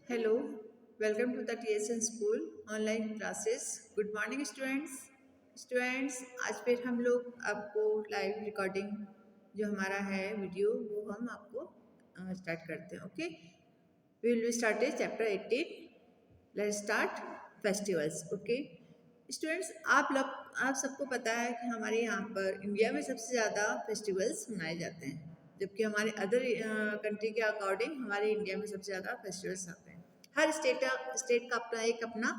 Hello, welcome to the TSN School online classes. Good morning students, आज फिर हम लोग आपको लाइव रिकॉर्डिंग जो हमारा है वीडियो वो हम आपको स्टार्ट करते हैं। Okay, we will be started chapter 18। Let's start festivals. Okay students, आप सबको पता है कि हमारे यहाँ पर इंडिया में सबसे ज़्यादा फेस्टिवल्स मनाए जाते हैं, जबकि हमारे अदर कंट्री के अकॉर्डिंग हमारे इंडिया में सबसे ज़्यादा फेस्टिवल्स आते हैं। हर स्टेट का अपना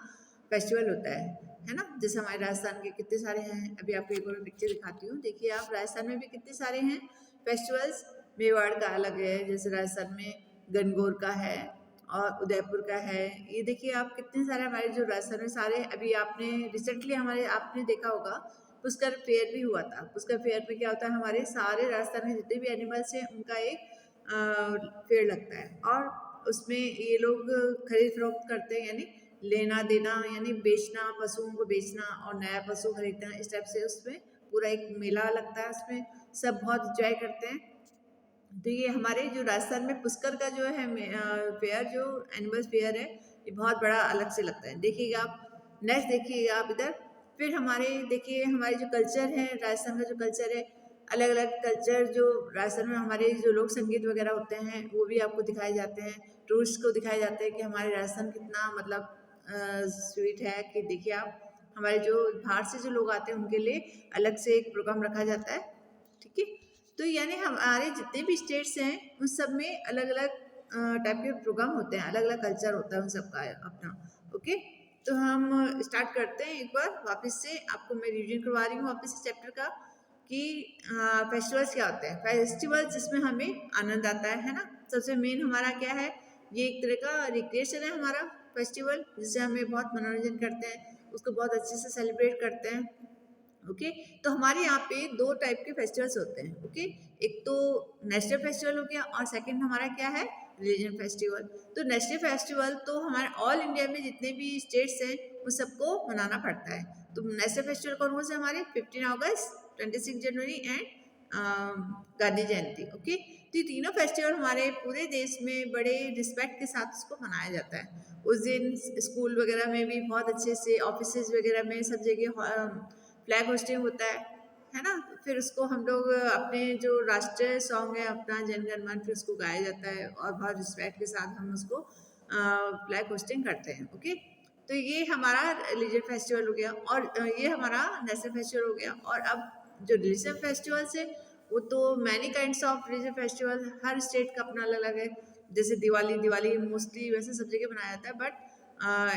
फेस्टिवल होता है ना। जैसे हमारे राजस्थान के कितने सारे हैं, अभी आपको एक और पिक्चर दिखाती हूँ। देखिए आप, राजस्थान में भी कितने सारे हैं फेस्टिवल्स। मेवाड़ का अलग है, जैसे राजस्थान में गणगौर का है और उदयपुर का है। ये देखिए आप, कितने सारे हमारे जो राजस्थान में सारे, अभी आपने रिसेंटली आपने देखा होगा पुष्कर फेयर भी हुआ था। पुष्कर फेयर में क्या होता है, हमारे सारे राजस्थान में जितने भी एनिमल्स हैं उनका एक फेयर लगता है, और उसमें ये लोग खरीद फरोख्त करते हैं, यानी लेना देना, यानी बेचना, पशुओं को बेचना और नया पशु खरीदना, इस टाइप से उसमें पूरा एक मेला लगता है। उसमें सब बहुत इंजॉय करते हैं। तो ये हमारे जो राजस्थान में पुष्कर का जो है फेयर, जो एनिमल फेयर है, ये बहुत बड़ा अलग से लगता है। देखिएगा आप, नेक्स्ट देखिएगा आप इधर। फिर हमारे देखिए, हमारे जो कल्चर है, राजस्थान का जो कल्चर है, अलग अलग कल्चर जो राजस्थान में हमारे जो लोक संगीत वगैरह होते हैं वो भी आपको दिखाए जाते हैं। टूरिस्ट को दिखाए जाते हैं कि हमारे राजस्थान कितना मतलब स्वीट है। कि देखिए आप, हमारे जो बाहर से जो लोग आते हैं उनके लिए अलग से एक प्रोग्राम रखा जाता है। ठीक है, तो यानी हमारे जितने भी स्टेट्स हैं उन सब में अलग अलग टाइप के प्रोग्राम होते हैं, अलग अलग कल्चर होता है उन सब का अपना। ओके, तो हम स्टार्ट करते हैं। एक बार वापस से आपको मैं रिवीजन करवा रही हूँ वापस से चैप्टर का, कि फेस्टिवल्स क्या होते हैं। फेस्टिवल्स जिसमें हमें आनंद आता है ना। सबसे मेन हमारा क्या है, ये एक तरह का रिक्रिएशन है हमारा फेस्टिवल, जिससे हमें बहुत मनोरंजन करते हैं, उसको बहुत अच्छे से सेलिब्रेट करते हैं। ओके, तो हमारे यहाँ पे दो टाइप के फेस्टिवल्स होते हैं। ओके, एक तो नेशनल फेस्टिवल हो गया, और सेकंड हमारा क्या है, रिलीजन फेस्टिवल। तो नेशनल फेस्टिवल तो हमारे ऑल इंडिया में जितने भी स्टेट्स हैं वो सबको मनाना पड़ता है। तो नेशनल फेस्टिवल कौन कौन से हमारे, 15 अगस्त, 26 जनवरी एंड गांधी जयंती। ओके, तो ये तीनों फेस्टिवल हमारे पूरे देश में बड़े रिस्पेक्ट के साथ उसको मनाया जाता है। उस दिन स्कूल वगैरह में भी बहुत अच्छे से, ऑफिस वगैरह में सब जगह फ्लैग होस्टिंग होता है ना। फिर उसको हम लोग अपने जो राष्ट्रीय सॉन्ग है अपना जन गण मन, फिर उसको गाया जाता है और बहुत रिस्पेक्ट के साथ हम उसको फ्लैग होस्टिंग करते हैं। ओके, तो ये हमारा रिलीजियस फेस्टिवल हो गया, और ये हमारा नेशनल फेस्टिवल हो गया। और अब जो रिलीजियस फेस्टिवल्स है वो तो many kinds of religious festival, her state का अपना अलग अलग है। जैसे दिवाली मोस्टली वैसे सब जगह मनाया जाता है, बट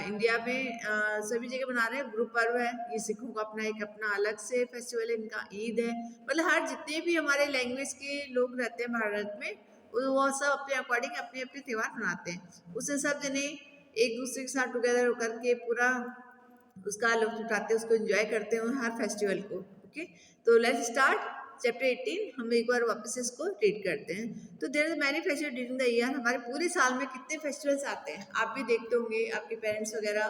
इंडिया में सभी जगह बना रहे हैं। गुरु पर्व है, ये सिखों का अपना अलग से फेस्टिवल है। इनका ईद है। मतलब हर जितने भी हमारे लैंग्वेज के लोग रहते हैं भारत में, वो सब अपने अकॉर्डिंग अपने अपने त्यौहार मनाते हैं। उससे सब जने एक दूसरे के साथ टुगेदर होकर के पूरा उसका लुत्फ उठाते हैं, उसको एंजॉय करते हैं हर फेस्टिवल को। ओके, तो लेट्स स्टार्ट चैप्टर 18। हम एक बार वापस इसको रीड करते हैं। तो there is many festival during the year. हमारे पूरे साल में कितने फेस्टिवल्स आते हैं, आप भी देखते होंगे। आपके पेरेंट्स वगैरह,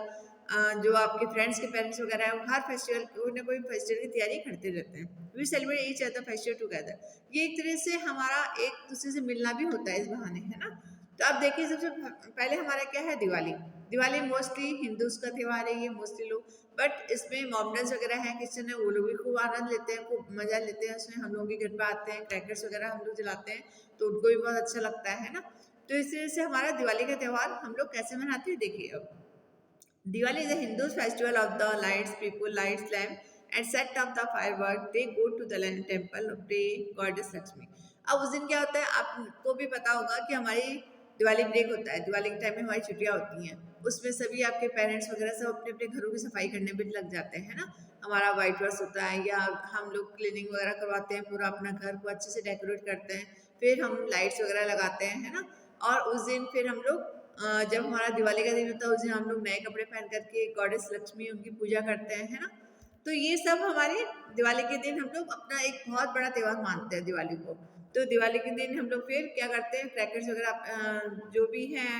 जो आपके फ्रेंड्स के पेरेंट्स वगैरह है, हर फेस्टिवल कोई ना कोई फेस्टिवल की तैयारी करते रहते हैं। We celebrate each other festival together. ये एक तरह से हमारा एक दूसरे से मिलना भी होता है इस बहाने, है ना। तो आप देखिए, सबसे पहले हमारा क्या है, दिवाली। दिवाली मोस्टली हिंदूज का त्यौहार है ये, मोस्टली लोग, बट इसमें मॉमडन्स वगैरह हैं क्रिश्चन है, वो लोग भी खूब आनंद लेते हैं, खूब मजा लेते हैं उसमें। हम लोग के घर पे आते हैं, क्रैकर्स वगैरह हम लोग जलाते हैं, तो उनको भी बहुत अच्छा लगता है ना। तो इस तरह से हमारा दिवाली का त्यौहार हम लोग कैसे मनाते हैं, देखिए अब। Diwali is a Hindu festival of the lights. People lights lamp and set off the firework. They go to the land temple to pray goddess Lakshmi. अब उस दिन क्या होता है, आपको भी पता होगा कि हमारी दिवाली ब्रेक होता है। दिवाली के टाइम में हमारी छुट्टियां होती हैं, उसमें सभी आपके पेरेंट्स वगैरह सब अपने अपने घरों की सफाई करने में लग जाते हैं ना। हमारा वाइट वॉश होता है, या हम लोग क्लीनिंग वगैरह करवाते हैं, पूरा अपना घर को अच्छे से डेकोरेट करते हैं, फिर हम लाइट्स वगैरह लगाते हैं, है ना। और उस दिन फिर हम लोग जब हमारा दिवाली का दिन होता है उस दिन हम लोग नए कपड़े पहन करके गॉडेस लक्ष्मी उनकी पूजा करते हैं, है ना। तो ये सब हमारे दिवाली के दिन हम लोग अपना एक बहुत बड़ा त्यौहार मानते हैं दिवाली को। तो दिवाली के दिन हम लोग फिर क्या करते हैं, क्रैकर्स वगैरह जो भी हैं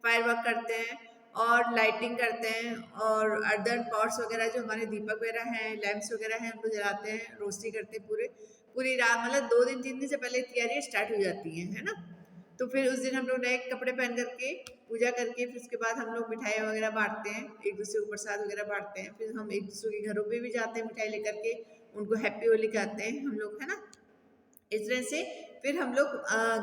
फायर वर्क करते हैं और लाइटिंग करते हैं, और अदर पॉट्स वगैरह जो हमारे दीपक वगैरह हैं, लैंप्स वगैरह हैं, उनको जलाते हैं, रोशनी करते हैं पूरी रात। मतलब 2 दिन 3 दिन से पहले तैयारियां स्टार्ट हो जाती हैं, है ना। तो फिर उस दिन हम लोग नए कपड़े पहन करके पूजा करके फिर उसके बाद हम लोग मिठाई वगैरह बांटते हैं, एक दूसरे को प्रसाद वगैरह बांटते हैं। फिर हम एक दूसरे के घरों पे भी जाते हैं मिठाई लेकर के, उनको हैप्पी होली कहते हैं हम लोग, है ना। इस तरह से फिर हम लोग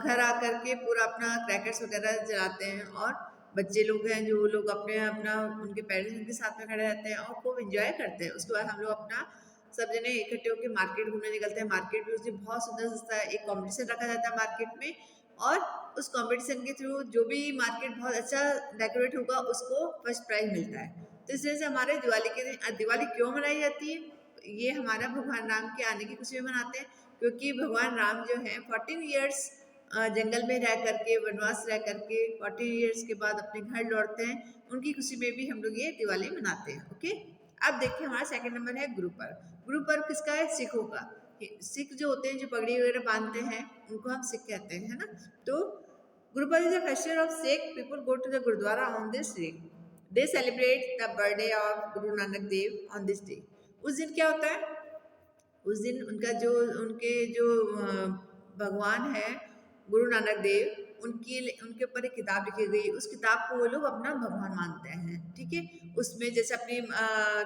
घर आकर के पूरा अपना क्रैकर्स वगैरह जलाते हैं, और बच्चे लोग हैं जो लोग अपने अपना उनके पेरेंट्स उनके साथ में खड़े रहते हैं और खूब इंजॉय करते हैं। उसके बाद हम लोग अपना सब जने इकट्ठे होकर मार्केट घूमने निकलते हैं। मार्केट में उस दिन बहुत सुंदर सस्ता एक कॉम्पिटिशन रखा जाता है मार्केट में, और उस कंपटीशन के थ्रू जो भी मार्केट बहुत अच्छा डेकोरेट होगा उसको फर्स्ट प्राइज मिलता है। तो इस तरह से हमारे दिवाली के दिन, दिवाली क्यों मनाई जाती है, ये हमारा भगवान राम के आने की खुशी में मनाते हैं, क्योंकि भगवान राम जो है 14 ईयर्स जंगल में रह करके, वनवास रह करके 14 ईयर्स के बाद अपने घर लौटते हैं, उनकी खुशी में भी हम लोग ये दिवाली मनाते हैं। ओके, अब देखिए हमारा सेकंड नंबर है गुरु पर्व। गुरु पर्व किसका है? सिखों का। सिख जो होते हैं, जो पगड़ी वगैरह बांधते हैं, उनको हम सिख कहते हैं, है ना। तो Guru Parv is a festival of Sikh people go to the gurdwara on this day. They celebrate the birthday of Guru Nanak Dev on this day. उस दिन क्या होता है? उस दिन उनके जो भगवान है गुरु नानक देव, उनके ऊपर एक किताब लिखी गई, उस किताब को वो लोग अपना भगवान मानते हैं। ठीक है, उसमें जैसे अपनी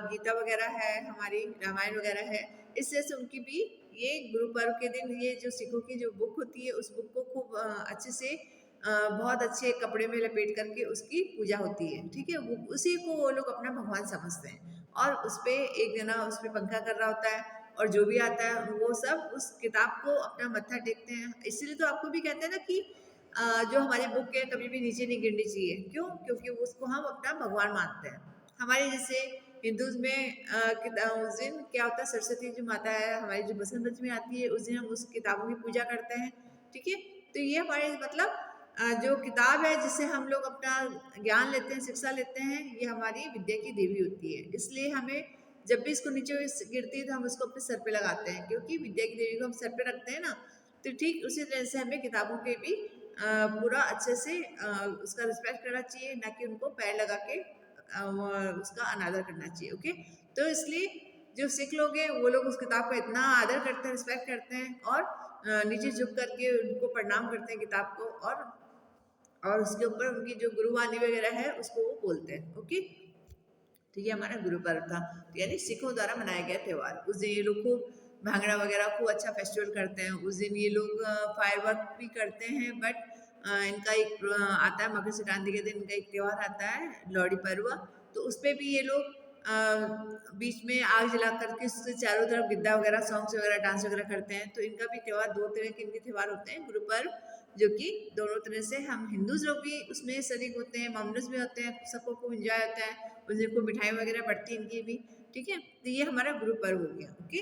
गीता वगैरह है, हमारी रामायण वगैरह है, इस तरह से उनकी भी ये गुरु पर्व के दिन ये जो सिखों की जो बुक होती है, उस बुक को खूब अच्छे से बहुत अच्छे कपड़े में लपेट करके उसकी पूजा होती है। ठीक है, वो उसी को वो लोग अपना भगवान समझते हैं, और उस पर एक जना उस पर पंखा कर रहा होता है, और जो भी आता है वो सब उस किताब को अपना मत्था टेकते हैं। इसीलिए तो आपको भी कहते हैं ना कि जो हमारी बुक है कभी भी नीचे नहीं गिरनी चाहिए। क्यों? क्योंकि उसको हम अपना भगवान मानते हैं। हमारे जैसे हिंदूज में उस दिन क्या होता है, सरस्वती जो माता है हमारी जो बसंत पंचमी आती है, उस दिन हम उस किताबों की पूजा करते हैं। ठीक है, तो ये हमारे मतलब जो किताब है जिससे हम लोग अपना ज्ञान लेते हैं, शिक्षा लेते हैं, ये हमारी विद्या की देवी होती है। इसलिए हमें जब भी इसको नीचे गिरती है तो हम उसको अपने सर पे लगाते हैं, क्योंकि विद्या की देवी को हम सर पे रखते हैं ना। तो ठीक उसी तरह से हमें किताबों के भी पूरा अच्छे से उसका रिस्पेक्ट करना चाहिए, ना कि उनको पैर लगा के उसका अनादर करना चाहिए। ओके, तो इसलिए जो सिख लोग हैं वो लोग उस किताब का इतना आदर करते हैं, रिस्पेक्ट करते हैं, और नीचे झुक करके उनको प्रणाम करते हैं किताब को, और उसके ऊपर उनकी जो गुरुवाणी वगैरह है उसको वो बोलते हैं। ओके, तो ये हमारा गुरु पर्व था, तो यानी सिखों द्वारा मनाया गया त्यौहार। उस दिन ये लोग खूब भांगड़ा वगैरह खूब अच्छा फेस्टिवल करते हैं। उस दिन ये लोग फायरवर्क भी करते हैं, बट इनका एक आता है मकर संक्रांति के दिन इनका एक त्यौहार आता है लोहड़ी पर्व, तो उस पर भी ये लोग बीच में आग जला करके उसके चारों तरफ गिद्दा वगैरह, सॉन्ग्स वगैरह, डांस वगैरह करते हैं। तो इनका भी त्यौहार, दो तरह के इनके त्यौहार होते हैं गुरु पर्व, जो कि दोनों तरह से हम हिंदूज लोग भी उसमें शरीक होते हैं, मोमडन्स भी होते हैं, सबको खूब इंजॉय होता है। उस दिन को मिठाई वगैरह बढ़ती है इनकी भी। ठीक है, तो ये हमारा गुरु पर्व हो गया। ओके,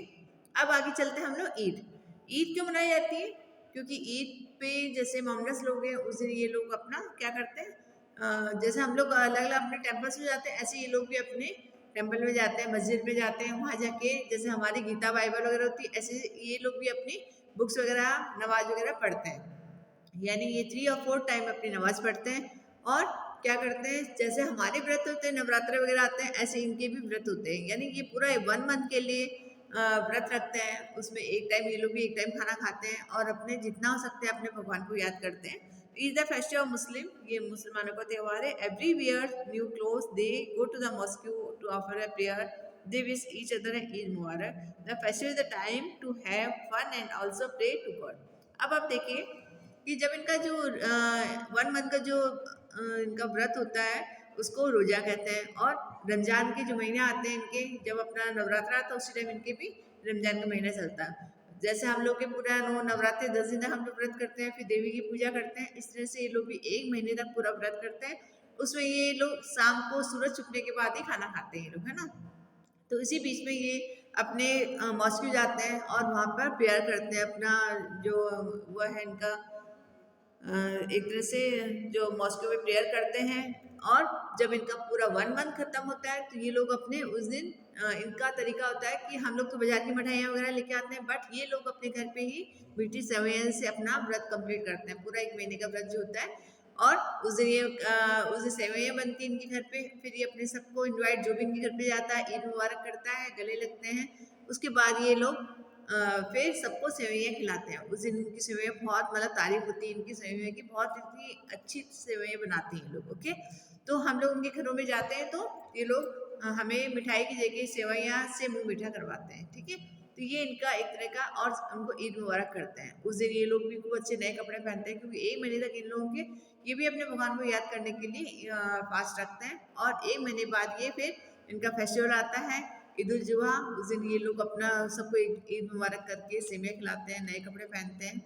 अब आगे चलते हैं हम लोग ईद। ईद क्यों मनाई जाती है? क्योंकि ईद पे जैसे मोमडन्स लोग हैं, उस दिन ये लोग अपना क्या करते हैं, जैसे हम लोग अलग अलग अपने टेम्पल्स में जाते हैं, ऐसे ये लोग भी अपने टेम्पल में जाते हैं, मस्जिद में जाते हैं, वहाँ जाके जैसे हमारी गीता बाइबल वगैरह होती है, ऐसे ये लोग भी अपनी बुक्स वगैरह, नमाज वगैरह पढ़ते हैं। यानी ये 3 और 4 टाइम अपनी नमाज पढ़ते हैं, और क्या करते हैं, जैसे हमारे व्रत होते हैं, नवरात्र वगैरह आते हैं, ऐसे इनके भी व्रत होते हैं। यानी ये पूरा 1 मंथ के लिए व्रत रखते हैं। उसमें एक टाइम ये लोग भी एक टाइम खाना खाते हैं, और अपने जितना हो सकते हैं अपने भगवान को याद करते हैं। Eid the festival of Muslim, ये मुसलमानों का त्यौहार है। Every wear new cloth, they go to the mosque to offer a prayer, they wish each other Eid Mubarak. The festival is the time to have fun and also pray to God. अब आप देखिए कि जब इनका जो 1 मंथ का जो इनका व्रत होता है उसको रोजा कहते हैं, और रमजान के जो महीने आते हैं इनके, जब अपना नवरात्र आता है उसी टाइम इनके भी रमजान का महीना चलता है। जैसे हम लोग के पूरा नवरात्रि 10 दिन तक हम लोग व्रत करते हैं, फिर देवी की पूजा करते हैं, इस तरह से ये लोग भी 1 महीने तक पूरा व्रत करते हैं। उसमें ये लोग शाम को सूरज छुपने के बाद ही खाना खाते हैं ये लोग, है ना। तो इसी बीच में ये अपने मॉस्क्यू जाते हैं और वहाँ पर प्रेयर करते हैं। अपना जो वो है इनका एक तरह से जो मॉस्क्यू में प्रेयर करते हैं, और जब इनका पूरा 1 मंथ खत्म होता है तो ये लोग अपने उस दिन इनका तरीका होता है कि हम लोग तो बाजार की मिठाइयाँ वगैरह लेके आते हैं, बट ये लोग अपने घर पे ही मीठी सेवइयाँ से अपना व्रत कंप्लीट करते हैं, पूरा 1 महीने का व्रत जो होता है। और उस दिन ये उस दिन सेवइयाँ बनती हैं इनके घर पे, फिर ये अपने सबको इनवाइट, जो भी इनके घर पे जाता है, ईद मुबारक करता है, गले लगते हैं। उसके बाद ये लोग फिर सबको सेवइयाँ खिलाते हैं। उस दिन उनकी सेवइयाँ बहुत मतलब तारीफ होती है इनकी सेवइयाँ की, बहुत इतनी अच्छी सेवइयाँ बनाते हैं लोग। ओके, तो हम लोग उनके घरों में जाते हैं तो ये लोग हमें मिठाई की जगह सेवइयाँ से मुंह मीठा करवाते हैं। ठीक है, तो ये इनका एक तरह का, और उनको ईद मुबारक करते हैं। उस दिन ये लोग भी खूब अच्छे नए कपड़े पहनते हैं, क्योंकि 1 महीने तक इन लोगों के ये भी अपने भगवान को याद करने के लिए फास्ट रखते हैं। और 1 महीने बाद ये फिर इनका फेस्टिवल आता है, ईद उल जुहा। उस दिन ये लोग अपना सबको ईद मुबारक करके सेवइयाँ खिलाते हैं, नए कपड़े पहनते हैं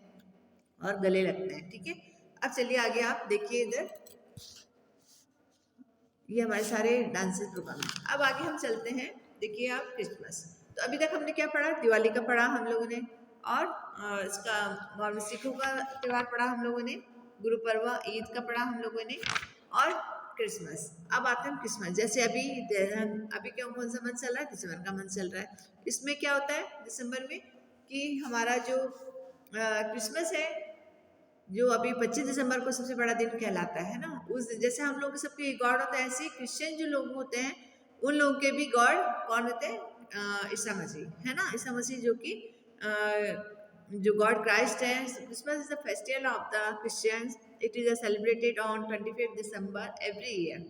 और गले लगते हैं। ठीक है, अब चलिए आगे आप देखिए इधर, ये हमारे सारे डांसेस प्रोग्राम। अब आगे हम चलते हैं, देखिए आप क्रिसमस। तो अभी तक हमने क्या पढ़ा, दिवाली का पढ़ा हम लोगों ने, और इसका नॉर्मल सिखों का त्यौहार पढ़ा हम लोगों ने, गुरु पर्व ईद का पढ़ा हम लोगों ने, और क्रिसमस। अब आते हैं क्रिसमस। जैसे अभी क्या कौन सा मंथ चल रहा है, दिसंबर का मंथ चल रहा है। इसमें क्या होता है दिसंबर में कि हमारा जो क्रिसमस है, जो अभी 25 दिसंबर को सबसे बड़ा दिन कहलाता है ना। उस जैसे हम लोग सबके गॉड होता है, ऐसे क्रिश्चियन जो लोग होते हैं उन लोगों के भी गॉड कौन होते हैं, ईसा मसीह है ना। ईसा मसीह जो कि जो गॉड क्राइस्ट है। Christmas is the festival of the Christians. It is celebrated on 25 December every year.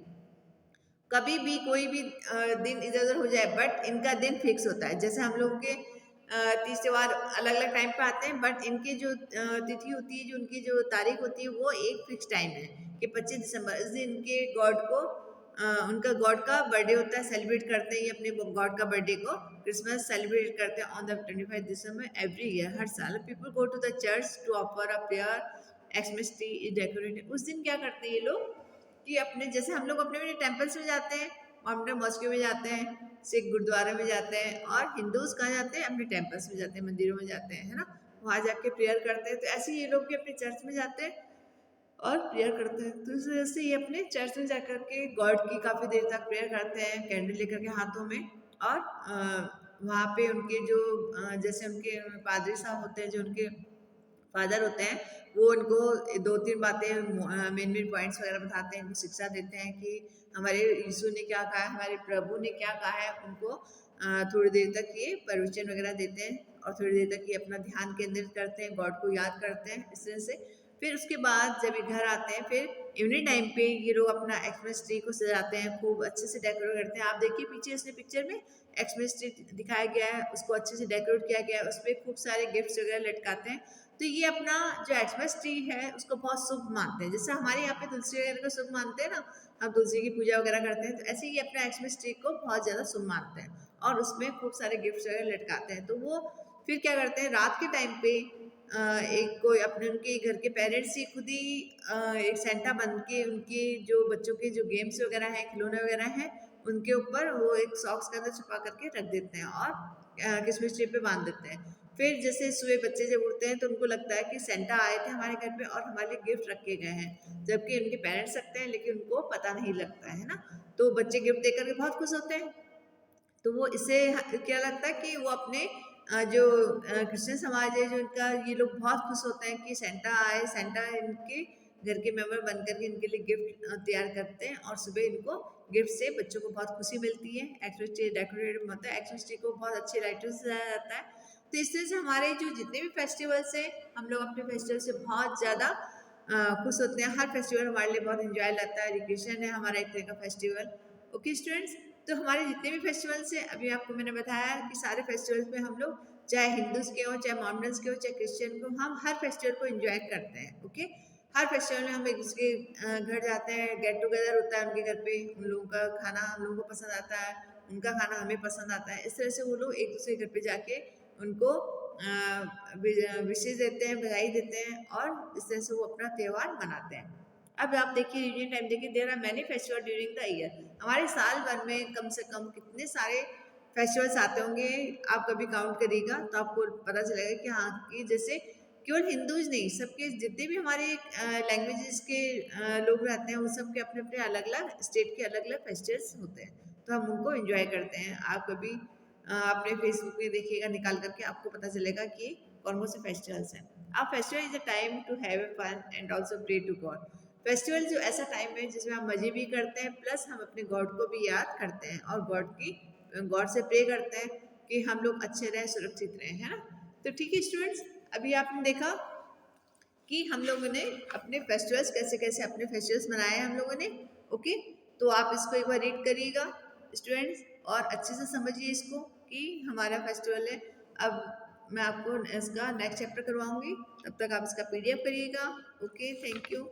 कभी भी कोई भी दिन इधर उधर हो जाए, बट इनका दिन फिक्स होता है। जैसे हम लोग के तीज त्यौहार अलग अलग टाइम पे आते हैं, बट इनकी जो तिथि होती है, जो उनकी जो तारीख होती है, वो एक फिक्स टाइम है कि 25 दिसंबर। इस दिन इनके गॉड को उनका गॉड का बर्थडे होता है, सेलिब्रेट करते हैं ये अपने गॉड का बर्थडे को। क्रिसमस सेलिब्रेट करते हैं on the 25 December every year, हर साल। People go to the church to offer a prayer, Xmas tree is decorated. उस दिन क्या करते हैं ये लोग कि अपने, जैसे हम लोग अपने अपने टेम्पल्स में जाते हैं, मोहम्मडन मॉस्के में जाते हैं, सिख गुरुद्वारे में जाते हैं, और हिंदूज कहाँ जाते हैं, अपने टेम्पल्स में जाते हैं, मंदिरों में जाते हैं, है ना। वहाँ जाके प्रेयर करते हैं। तो ऐसे ये लोग भी अपने चर्च में जाते हैं और प्रेयर करते हैं। तो इस वजह से ये अपने चर्च में जाकर के गॉड की काफ़ी देर तक प्रेयर करते हैं, कैंडल लेकर के हाथों में। और वहाँ पे उनके जो जैसे उनके पादरी साहब होते हैं, जो उनके फादर होते हैं, वो उनको 2-3 बातें मेन पॉइंट्स वगैरह बताते हैं, उनको शिक्षा देते हैं कि हमारे यीशु ने क्या कहा है, हमारे प्रभु ने क्या कहा है। उनको थोड़ी देर तक ये प्रवचन वगैरह देते हैं, और थोड़ी देर तक ये अपना ध्यान केंद्रित करते हैं, गॉड को याद करते हैं इस तरह से। फिर उसके बाद जब ये घर आते हैं, फिर इवनिंग टाइम पे ये लोग अपना एक्समस ट्री को सजाते हैं, खूब अच्छे से डेकोरेट करते हैं। आप देखिए पीछे इसमें पिक्चर में एक्समस ट्री दिखाया गया है, उसको अच्छे से डेकोरेट किया गया है, उस पर खूब सारे गिफ्ट्स वगैरह लटकाते हैं। तो ये अपना जो एक्समस ट्री है उसको बहुत शुभ मानते हैं। जैसे हमारे यहाँ पे तुलसी वगैरह को शुभ मानते हैं ना, हम तुलसी की पूजा वगैरह करते हैं, तो ऐसे ही अपना एक्समस ट्री को बहुत ज़्यादा शुभ मानते हैं, और उसमें खूब सारे गिफ्ट्स वगैरह लटकाते हैं। तो वो फिर क्या करते हैं, रात के टाइम पे एक कोई अपने उनके घर के पेरेंट्स ही खुद ही एक सेंटा बन के उनके जो बच्चों के जो गेम्स वगैरह हैं, खिलौने वगैरह हैं, उनके ऊपर वो एक सॉक्स के अंदर छुपा करके रख देते हैं, और क्रिसमस ट्री पे बांध देते हैं। फिर जैसे सुबह बच्चे जब उठते हैं तो उनको लगता है कि सेंटा आए थे हमारे घर पे और हमारे लिए गिफ्ट रखे गए हैं, जबकि उनके पेरेंट्स रखते हैं लेकिन उनको पता नहीं लगता है ना। तो बच्चे गिफ्ट देकर के बहुत खुश होते हैं। तो वो इससे क्या लगता है कि वो अपने जो क्रिश्चियन समाज है, जो इनका, ये लोग बहुत खुश होते हैं कि सेंटा आए, सेंटा इनके घर के मेंबर बन करके इनके लिए गिफ्ट तैयार करते हैं, और सुबह इनको गिफ्ट से बच्चों को बहुत खुशी मिलती है। एक्समस ट्री डेकोरेट होता है, एक्समस ट्री को बहुत अच्छे लाइटों से सजाया जाता है। तो इस तरह से हमारे जो जितने भी फेस्टिवल्स हैं, हम लोग अपने फेस्टिवल से बहुत ज़्यादा खुश होते हैं। हर फेस्टिवल हमारे लिए बहुत इंजॉय लगता है, रिक्रिएशन है हमारा एक तरह का फेस्टिवल। ओके स्टूडेंट्स, तो हमारे जितने भी फेस्टिवल्स हैं, अभी आपको मैंने बताया कि सारे फेस्टिवल्स में हम लोग, चाहे हिंदूज के हों, चाहे मोहम्मडन्स के हों, चाहे क्रिश्चियन के हों, हम हर फेस्टिवल को एंजॉय करते हैं। ओके, हर फेस्टिवल में हम एक दूसरे के घर जाते हैं, गेट टुगेदर होता है उनके घर पे, उन लोगों का खाना हम लोगों को पसंद आता है, उनका खाना हमें पसंद आता है। इस तरह से वो लोग एक दूसरे के घर पे जाके उनको विशेष देते हैं, बधाई देते हैं, और इस तरह से वो अपना त्यौहार मनाते हैं। अब आप देखिए यूनियन टाइम देखिए, there are many festival during the year. हमारे साल भर में कम से कम कितने सारे फेस्टिवल्स आते होंगे, आप कभी काउंट करिएगा तो आपको पता चलेगा कि हाँ, कि जैसे केवल हिंदूज नहीं, सबके जितने भी हमारे लैंग्वेजेस के लोग रहते हैं, उन सब के अपने अपने अलग अलग स्टेट के अलग अलग फेस्टिवल्स होते हैं, तो हम उनको एंजॉय करते हैं। आप कभी अपने फेसबुक में देखिएगा निकाल करके, आपको पता चलेगा कि कौन कौन से फेस्टिवल्स हैं। अब festival is a time to have a fun and also pray to God. Festival जो ऐसा टाइम है जिसमें हम मजे भी करते हैं, प्लस हम अपने गॉड को भी याद करते हैं, और गॉड से प्रे करते हैं कि हम लोग अच्छे रहें, सुरक्षित रहें, है ना। तो ठीक है स्टूडेंट्स, अभी आपने देखा कि हम लोगों ने अपने फेस्टिवल्स कैसे कैसे अपने फेस्टिवल्स मनाए हैं हम लोगों ने। ओके, तो आप इसको एक बार रीड करिएगा स्टूडेंट्स और अच्छे से समझिए इसको कि हमारा फेस्टिवल है। अब मैं आपको इसका नेक्स्ट चैप्टर करवाऊंगी, तब तक आप इसका PDF करिएगा। Okay, thank you.